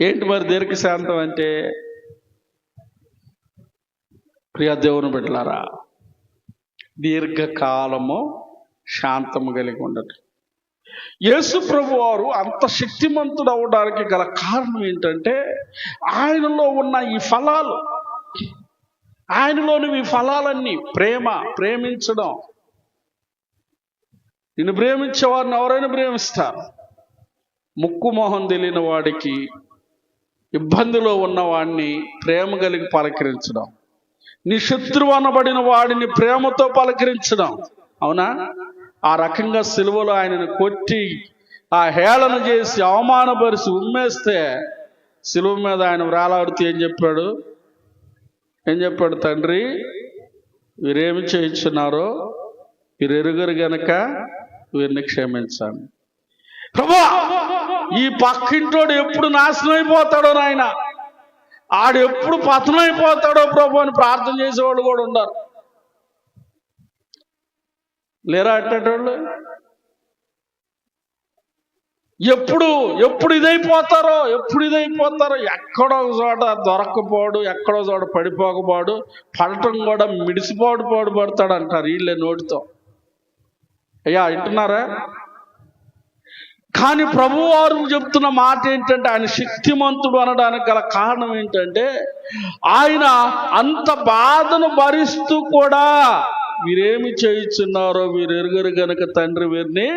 ఏంటి మరి దీర్ఘశాంతం అంటే? ప్రియ దేవుని బిడ్డలారా, దీర్ఘకాలము శాంతము కలిగి ఉండదు. యేసు ప్రభు వారు అంత శక్తిమంతుడు అవడానికి గల కారణం ఏంటంటే ఆయనలో ఉన్న ఈ ఫలాలు, ఆయనలోని ఈ ఫలాలన్నీ ప్రేమ, ప్రేమించడం. నిన్ను ప్రేమించే వారిని ఎవరైనా ప్రేమిస్తారు. ముక్కు మొహం తెలియని వాడికి, ఇబ్బందిలో ఉన్నవాడిని ప్రేమ కలిగి పలకరించడం, నీ శత్రువు అనబడిన వాడిని ప్రేమతో పలకరించడం. అవునా? ఆ రకంగా సిలువలో ఆయనను కొట్టి ఆ హేళన చేసి అవమానపరిచి ఉమ్మేస్తే సిలువ మీద ఆయన వేలాడుతూ ఏం చెప్పాడు? తండ్రి, వీరేమి చేయించున్నారో వీరు ఎరుగరు గనక వీరిని క్షమించండి. ప్రభువా, ఈ పక్కింటోడు ఎప్పుడు నాశనం అయిపోతాడో నాయన, ఆడు ఎప్పుడు పతనం అయిపోతాడో ప్రభు అని ప్రార్థన చేసేవాళ్ళు కూడా ఉన్నారు. లేరా అట్టేటోళ్ళు? ఎప్పుడు ఇదైపోతారో ఎక్కడో చోట దొరక్కపోడు, ఎక్కడో చోట పడిపోకపోడు, పడటం కూడా పడతాడు అంటారు వీళ్ళే నోటితో. అయ్యా, వింటున్నారా? కానీ ప్రభువారు చెప్తున్న మాట ఏంటంటే ఆయన శక్తిమంతుడు అనడానికి గల కారణం ఏంటంటే ఆయన అంత బాధను భరిస్తూ కూడా వీరేమి చేయుచున్నారో వీరు ఎరుగరు గనుక తండ్రి వీరిని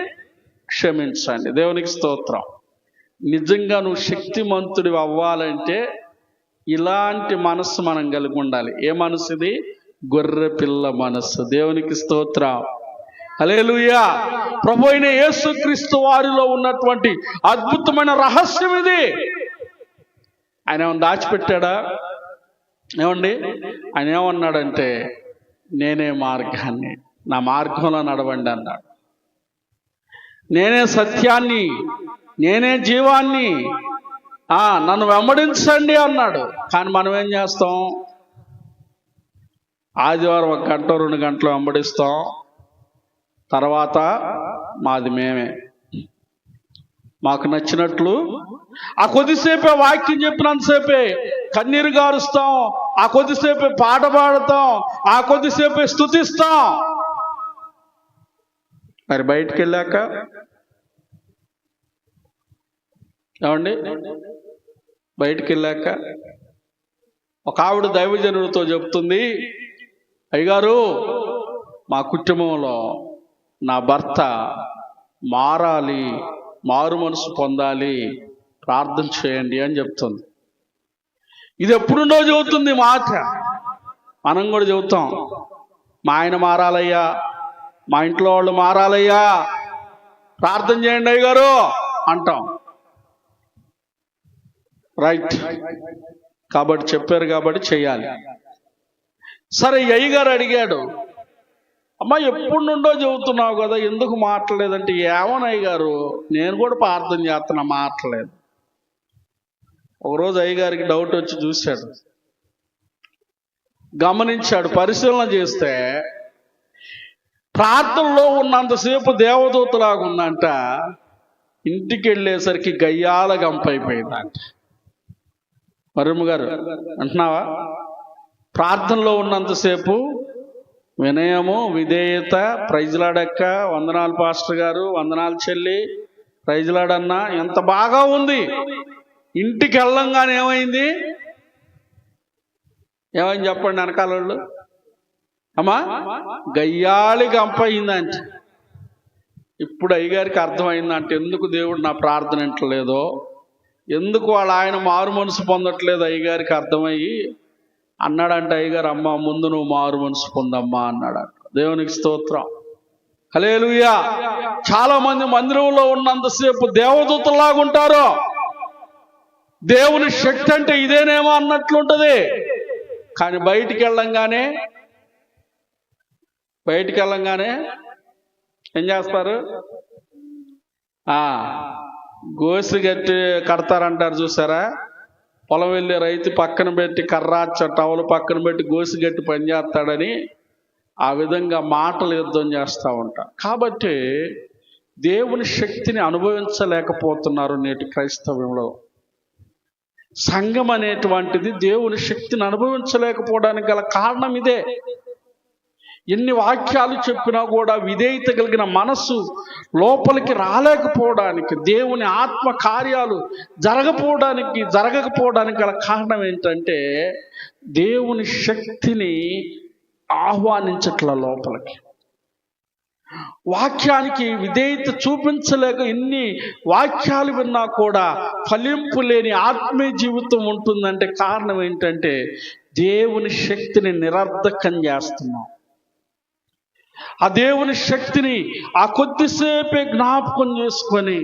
క్షమించండి. దేవునికి స్తోత్రం. నిజంగా నువ్వు శక్తిమంతుడి అవ్వాలంటే ఇలాంటి మనస్సు మనం కలిగి ఉండాలి. ఏ మనసు ఇది? గొర్రె పిల్ల మనస్సు. దేవునికి స్తోత్రం, హల్లెలూయా. ప్రభు అయిన యేసుక్రీస్తు వారిలో ఉన్నటువంటి అద్భుతమైన రహస్యం ఇది. ఆయన ఏమన్నా దాచిపెట్టాడా? ఏమండి, ఆయన ఏమన్నాడంటే నేనే మార్గాన్ని, నా మార్గంలో నడవండి అన్నాడు. నేనే సత్యాన్ని, నేనే జీవాన్ని, నన్ను వెంబడించండి అన్నాడు. కానీ మనం ఏం చేస్తాం? ఆదివారం 1 గంట 2 గంటలు వెంబడిస్తాం, తర్వాత మాది మేమే, మాకు నచ్చినట్లు ఆ కొద్దిసేపే వాక్యం చెప్పినంతసేపే కన్నీరు గారుస్తాం, ఆ కొద్దిసేపే పాట పాడతాం, ఆ కొద్దిసేపే స్తుతిస్తాం. మరి బయటికి వెళ్ళాక ఏమండి, బయటికి వెళ్ళాక ఒక ఆవిడ దైవజనుడితో చెప్తుంది, అయ్యగారు మా కుటుంబంలో నా భర్త మారాలి, మారు మనసు పొందాలి, ప్రార్థన చేయండి అని చెప్తుంది. ఇది ఎప్పుడుండో చెబుతుంది మాట. మనం కూడా చెబుతాం, మా ఆయన మారాలయ్యా, మా ఇంట్లో వాళ్ళు మారాలయ్యా, ప్రార్థన చేయండి అయ్యగారు అంటాం. రైట్, కాబట్టి చెప్పారు కాబట్టి చేయాలి. సరే, అయ్యగారు అడిగాడు, అమ్మా ఎప్పుడు నుండో చెబుతున్నావు కదా, ఎందుకు మాట్లాడలేదంటే, ఏమని అయ్యగారు నేను కూడా ప్రార్థన చేస్తున్నా, మాట్లాడలేదు. ఒకరోజు అయ్యగారికి డౌట్ వచ్చి చూశాడు, గమనించాడు, పరిశీలన చేస్తే ప్రార్థనలో ఉన్నంతసేపు దేవదూతలాగా ఉందంట, ఇంటికి వెళ్ళేసరికి గయ్యాల గంపైపోయిందంట. మరమ్మ గారు అంటున్నావా? ప్రార్థనలో ఉన్నంతసేపు వినయము, విధేయత, ప్రైజ్లాడక్క, వందనాలు పాస్టర్ గారు, వందనాలు చెల్లి, ప్రైజ్లాడన్నా, ఎంత బాగా ఉంది. ఇంటికి వెళ్ళంగానే ఏమైంది చెప్పండి వెనకాల వాళ్ళు? అమ్మా గయ్యాళి గంప అయిందంట. ఇప్పుడు అయ్యగారికి అర్థమైందంటే ఎందుకు దేవుడు నా ప్రార్థన వింటలేదో, ఎందుకు వాళ్ళ ఆయన మారు మనసు పొందట్లేదు అయ్యగారికి అర్థమయ్యి అన్నాడంట అయ్యగారు, అమ్మ ముందు నువ్వు మారు మనసు పొందమ్మా అన్నాడంట. దేవునికి స్తోత్రం, హల్లెలూయా. చాలా మంది మందిరంలో ఉన్నంతసేపు దేవదూతలాగా ఉంటారు. దేవుని శక్తి అంటే ఇదేనేమో అన్నట్లుంటది. కానీ బయటికి వెళ్ళంగానే ఏం చేస్తారు? గోసి గట్టి కడతారంటారు చూసారా? పొలం వెళ్ళి రైతు పక్కన పెట్టి కర్రాచ టవలు పక్కన పెట్టి గోసి గట్టి పనిచేస్తాడని ఆ విధంగా మాటలు యుద్ధం చేస్తూ ఉంటారు. కాబట్టి దేవుని శక్తిని అనుభవించలేకపోతున్నారు నేటి క్రైస్తవంలో. సంఘం అనేటువంటిది దేవుని శక్తిని అనుభవించలేకపోవడానికి గల కారణం ఇదే. ఎన్ని వాక్యాలు చెప్పినా కూడా విధేయత కలిగిన మనస్సు లోపలికి రాలేకపోవడానికి, దేవుని ఆత్మ కార్యాలు జరగకపోవడానికి గల కారణం ఏంటంటే దేవుని శక్తిని ఆహ్వానించట్ల లోపలికి. వాక్యానికి విధేయత చూపించలేక ఎన్ని వాక్యాలు విన్నా కూడా ఫలింపు లేని ఆత్మీయ జీవితం ఉంటుందంటే కారణం ఏంటంటే దేవుని శక్తిని నిరర్ధకం చేస్తున్నాం. ఆ దేవుని శక్తిని ఆ కొద్దిసేపే జ్ఞాపకం చేసుకొని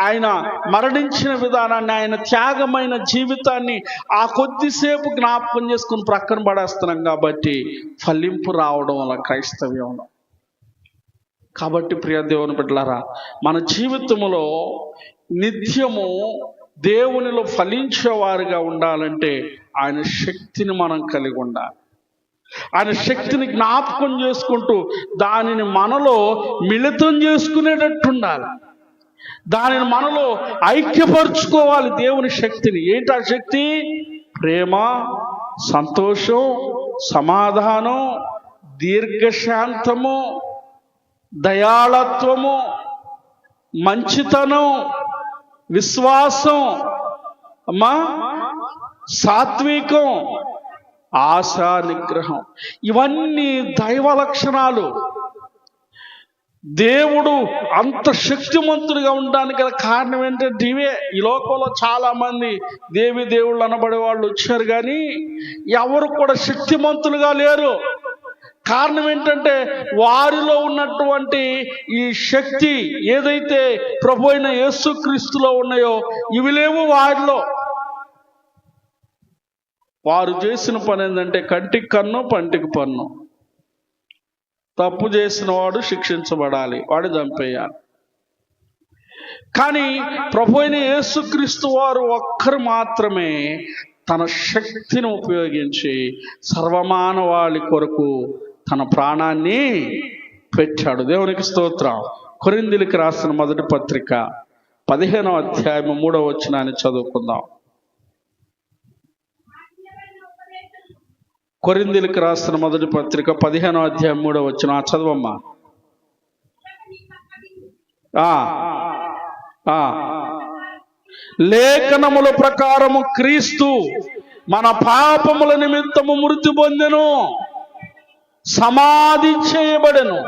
ఆయన మరణించిన విధానాన్ని, ఆయన త్యాగమైన జీవితాన్ని ఆ కొద్దిసేపు జ్ఞాపకం చేసుకుని ప్రక్కన పడేస్తున్నాం. కాబట్టి ఫలింపు రావడం వల్ల క్రైస్తవ్యంలో. కాబట్టి ప్రియ దేవుని బిడ్డలారా, మన జీవితంలో నిత్యము దేవునిలో ఫలించేవారుగా ఉండాలంటే ఆయన శక్తిని మనం కలిగి ఉండాలి. ఆయన శక్తిని జ్ఞాపకం చేసుకుంటూ దానిని మనలో మిళితం చేసుకునేటట్టు ఉండాలి. దానిని మనలో ఐక్యపరుచుకోవాలి. దేవుని శక్తిని. ఏంటి ఆ శక్తి? ప్రేమ, సంతోషం, సమాధానం, దీర్ఘశాంతము, దయాళత్వము, మంచితనం, విశ్వాసం, సాత్వికం, ఆశా నిగ్రహం. ఇవన్నీ దైవ లక్షణాలు. దేవుడు అంత శక్తిమంతుడిగా ఉండడానికి గల కారణం ఏంటంటే ఇవే. ఈ లోకంలో చాలా మంది దేవుళ్ళు అనబడే వాళ్ళు వచ్చారు, కానీ ఎవరు కూడా శక్తిమంతులుగా లేరు. కారణం ఏంటంటే వారిలో ఉన్నటువంటి ఈ శక్తి ఏదైతే ప్రభు అయిన యేసుక్రీస్తులో ఉన్నాయో ఇవి లేవు వారిలో. వారు చేసిన పని ఏంటంటే కంటికి కన్ను, పంటికి పన్ను. తప్పు చేసిన వాడు శిక్షించబడాలి, వాడు చంపేయాలి. కానీ ప్రభు అయిన యేసుక్రీస్తు వారు ఒక్కరు మాత్రమే తన శక్తిని ఉపయోగించి సర్వమానవాళి కొరకు తన ప్రాణాన్ని పెట్టాడు. దేవునికి స్తోత్రం. కొరింథీయులకు రాసిన మొదటి పత్రిక 15వ అధ్యాయం 3వ వచనాన్ని చదువుకుందాం. కొరింథీయులకు రాసిన మొదటి పత్రిక 15వ అధ్యాయం 3వ వచనం చదవమ్మా. లేఖనముల ప్రకారము క్రీస్తు మన పాపముల నిమిత్తము మృతి పొందెను, సమాధి చేయబడెను.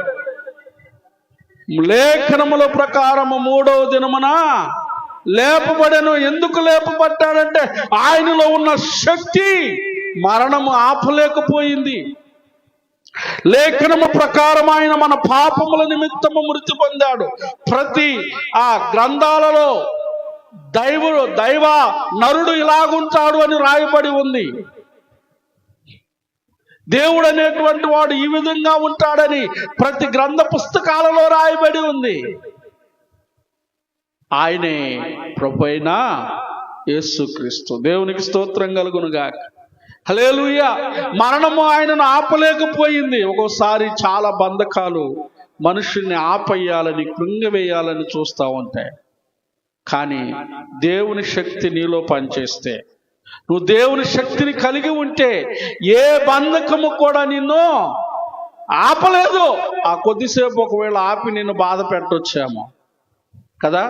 లేఖనముల ప్రకారము 3వ దినమున లేపబడెను. ఎందుకు లేపబడ్డాడంటే ఆయనలో ఉన్న శక్తి మరణము ఆపలేకపోయింది. లేఖనము ప్రకారం ఆయన మన పాపముల నిమిత్తము మృతి పొందాడు. ప్రతి ఆ గ్రంథాలలో దైవ నరుడు ఇలాగుంటాడు అని రాయబడి ఉంది. దేవుడు అనేటువంటి వాడు ఈ విధంగా ఉంటాడని ప్రతి గ్రంథ పుస్తకాలలో రాయబడి ఉంది. ఆయనే ప్రభువైన యేసుక్రీస్తు. దేవునికి స్తోత్రం కలుగునుగాక. హల్లెలూయా. మరణము ఆయనను ఆపలేకపోయింది. ఒక్కోసారి చాలా బంధకాలు మనుషుల్ని ఆపేయాలని, కృంగవేయాలని చూస్తూ ఉంటాయి. కానీ దేవుని శక్తి నీలో పనిచేస్తే, నువ్వు దేవుని శక్తిని కలిగి ఉంటే ఏ బంధకము కూడా నిన్ను ఆపలేదు. ఆ కొద్దిసేపు ఒకవేళ ఆపి నిన్ను బాధ పెట్టొచ్చేమో కదా.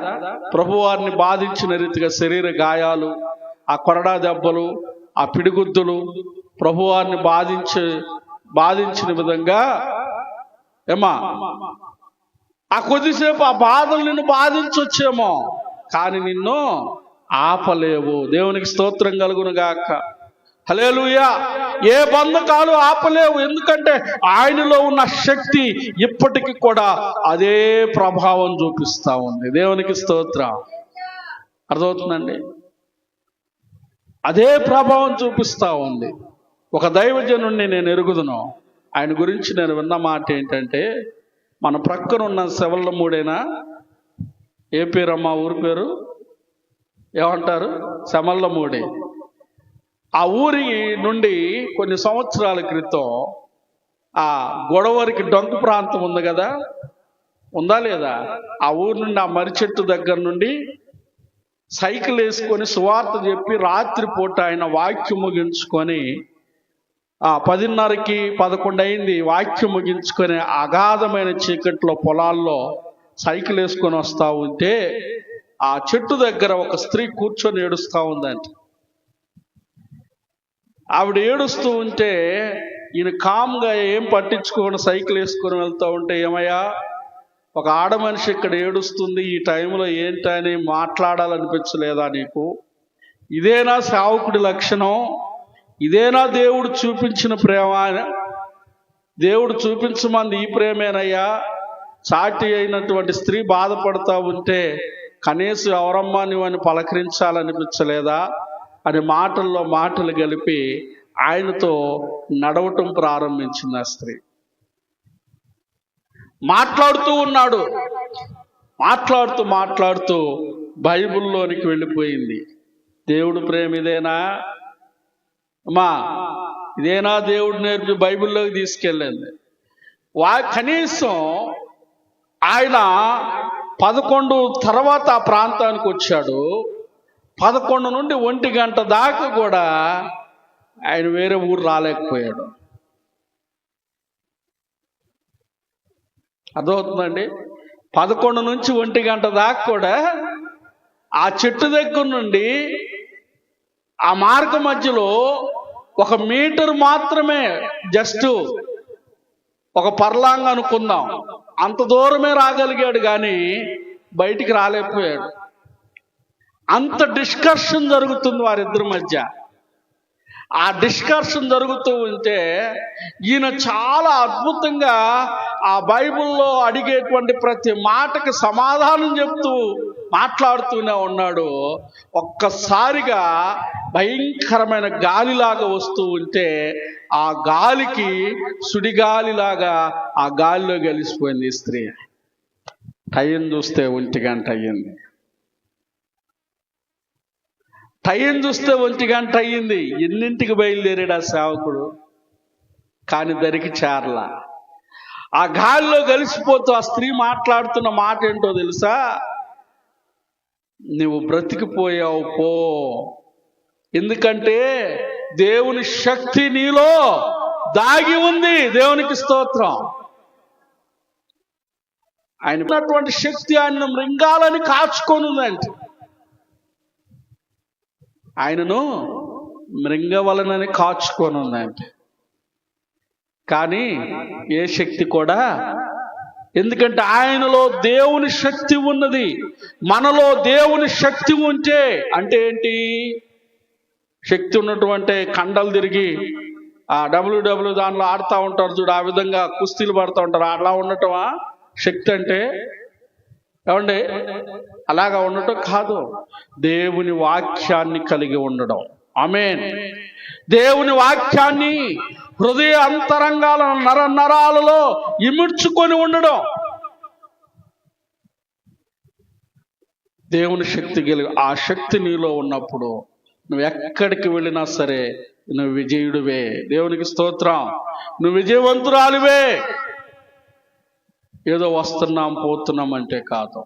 ప్రభువారిని బాధించిన రీతిగా శరీర గాయాలు, ఆ కొరడా దెబ్బలు, ఆ పిడిగుద్దులు ప్రభువారిని బాధించిన విధంగా ఏమా ఆ కొద్దిసేపు ఆ బాధలు నిన్ను బాధించొచ్చేమో, కానీ నిన్ను ఆపలేవు. దేవునికి స్తోత్రం కలుగునుగాక. హల్లెలూయా. ఏ బంధకాలు ఆపలేవు. ఎందుకంటే ఆయనలో ఉన్న శక్తి ఇప్పటికి కూడా అదే ప్రభావం చూపిస్తా ఉంది. దేవునికి స్తోత్రం. అర్థమవుతుందండి? అదే ప్రభావం చూపిస్తా ఉంది. ఒక దైవజనుడిని నేను ఎరుగుదును. ఆయన గురించి నేను విన్న మాట ఏంటంటే, మన ప్రక్కన ఉన్న సెవల్లమూడేనా, ఏ పేరమ్మా ఊరి పేరు ఏమంటారు? సెమల్లమూడి. ఆ ఊరి నుండి కొన్ని సంవత్సరాల క్రితం ఆ గొడవరికి డొంక ప్రాంతం ఉంది కదా, ఉందా లేదా? ఆ ఊరి నుండి, ఆ మర్రి చెట్టు దగ్గర నుండి సైకిల్ వేసుకొని సువార్త చెప్పి రాత్రిపూట ఆయన వాక్యం ముగించుకొని 10:30కి 11 అయింది వాక్యం ముగించుకొని అగాధమైన చీకట్లో పొలాల్లో సైకిల్ వేసుకొని వస్తూ ఉంటే ఆ చెట్టు దగ్గర ఒక స్త్రీ కూర్చొని ఏడుస్తూ ఉందంట. ఆవిడ ఏడుస్తూ ఉంటే ఈయన కామ్గా ఏం పట్టించుకోకుండా సైకిల్ వేసుకొని వెళ్తూ ఉంటే, ఏమయ్యా, ఒక ఆడ మనిషి ఇక్కడ ఏడుస్తుంది, ఈ టైంలో ఏంటని మాట్లాడాలనిపించలేదా నీకు? ఇదేనా సేవకుడి లక్షణం? ఇదేనా దేవుడు చూపించిన ప్రేమ? దేవుడు చూపించమంది ఈ ప్రేమేనయ్యా. చాటి అయినటువంటి స్త్రీ బాధపడతా ఉంటే కనీసం ఎవరమ్మా నువ్వని పలకరించాలనిపించలేదా అని మాటల్లో మాటలు కలిపి ఆయనతో నడవటం ప్రారంభించింది ఆ స్త్రీ. మాట్లాడుతూ ఉన్నాడు. మాట్లాడుతూ బైబిల్లోనికి వెళ్ళిపోయింది. దేవుడు ప్రేమ ఇదేనా అమ్మా? ఇదేనా దేవుడు నేర్పి బైబిల్లోకి తీసుకెళ్ళింది? కనీసం ఆయన 11 తర్వాత ఆ ప్రాంతానికి వచ్చాడు. 11 నుండి 1 గంట దాకా కూడా ఆయన వేరే ఊరు రాలేకపోయాడు. అర్థమవుతుందండి? 11 నుంచి 1 గంట దాకా కూడా ఆ చెట్టు దగ్గర నుండి ఆ మార్గ మధ్యలో 1 మీటర్ మాత్రమే, జస్ట్ ఒక పర్లాంగ్ అనుకుందాం, అంత దూరమే రాగలిగాడు కానీ బయటికి రాలేకపోయాడు. అంత డిస్కషన్ జరుగుతుంది వారిద్దరి మధ్య. ఆ డిస్కషన్ జరుగుతూ ఉంటే ఈయన చాలా అద్భుతంగా ఆ బైబిల్లో అడిగేటువంటి ప్రతి మాటకి సమాధానం చెప్తూ మాట్లాడుతూనే ఉన్నాడు. ఒక్కసారిగా భయంకరమైన గాలిలాగా వస్తూ ఉంటే ఆ గాలికి సుడిగాలిలాగా ఆ గాలిలో కలిసిపోయింది ఈ స్త్రీ. టైం చూస్తే 1 గంట అయ్యింది. టైం చూస్తే 1 గంట అయ్యింది. ఎన్నింటికి బయలుదేరాడు ఆ సేవకుడు? కానీ దరికి చేరలా. ఆ గాలిలో కలిసిపోతూ ఆ స్త్రీ మాట్లాడుతున్న మాట ఏంటో తెలుసా? నువ్వు బ్రతికిపోయావు పో, ఎందుకంటే దేవుని శక్తి నీలో దాగి ఉంది. దేవునికి స్తోత్రం. ఆయన ఉన్నటువంటి శక్తి ఆయన మృంగాలని కాచుకొని ఉందంటే ఆయనను మృంగవలనని కాచుకొని ఉందంటే, కానీ ఏ శక్తి కూడా, ఎందుకంటే ఆయనలో దేవుని శక్తి ఉన్నది. మనలో దేవుని శక్తి ఉంటే అంటే ఏంటి? శక్తి ఉన్నటువంటి కండలు తిరిగి ఆ డబ్ల్యూడబ్ల్యూ దానిలో ఆడుతూ ఉంటారు చూడు, ఆ విధంగా కుస్తీలు పడుతూ ఉంటారు, అలా ఉండటమా శక్తి అంటే? ఏమండి, అలాగా ఉండటం కాదు. దేవుని వాక్యాన్ని కలిగి ఉండడం. ఆమేన్. దేవుని వాక్యాన్ని హృదయ అంతరంగాల నరాలలో ఇముడ్చుకొని ఉండడం. దేవుని శక్తి కలిగి, ఆ శక్తి నీలో ఉన్నప్పుడు నువ్వు ఎక్కడికి వెళ్ళినా సరే నువ్వు విజయుడివే. దేవునికి స్తోత్రం. నువ్వు విజయవంతురాలివే. ఏదో వస్తున్నాం పోతున్నాం అంటే కాదు.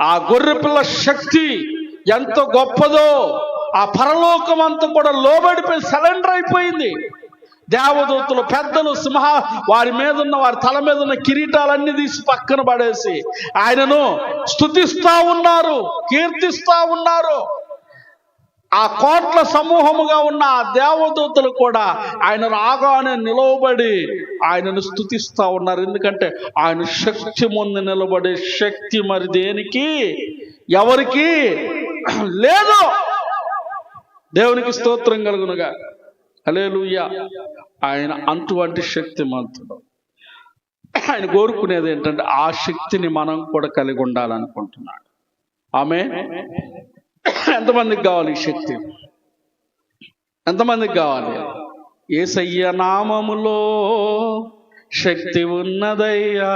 ఆ గొర్రెపిల్ల శక్తి ఎంత గొప్పదో, ఆ పరలోకం అంతా కూడా లోబడిపోయి సరెండర్ అయిపోయింది. దేవదూతలు, పెద్దలు, వారి మీద ఉన్న, వారి తల మీద ఉన్న కిరీటాలన్నీ తీసి పక్కన పడేసి ఆయనను స్తుతిస్తా ఉన్నారు, కీర్తిస్తా ఉన్నారు. ఆ కోట్ల సమూహముగా ఉన్న ఆ దేవదూతలు కూడా ఆయన రాగానే నిలవబడి ఆయనను స్తుతిస్తా ఉన్నారు. ఎందుకంటే ఆయన శక్తి ముందు నిలబడే శక్తి మరి దేనికి, ఎవరికి లేదు. దేవునికి స్తోత్రం కలుగునుగా. హల్లెలూయా. ఆయన అటువంటి శక్తిమంతుడు. ఆయన కోరుకునేది ఏంటంటే ఆ శక్తిని మనం కూడా కలిగి ఉండాలనుకుంటున్నాడు. ఆమేన్. ఎంతమందికి కావాలి ఈ శక్తి? ఎంతమందికి కావాలి? యేసయ్య నామములో శక్తి ఉన్నదయ్యా.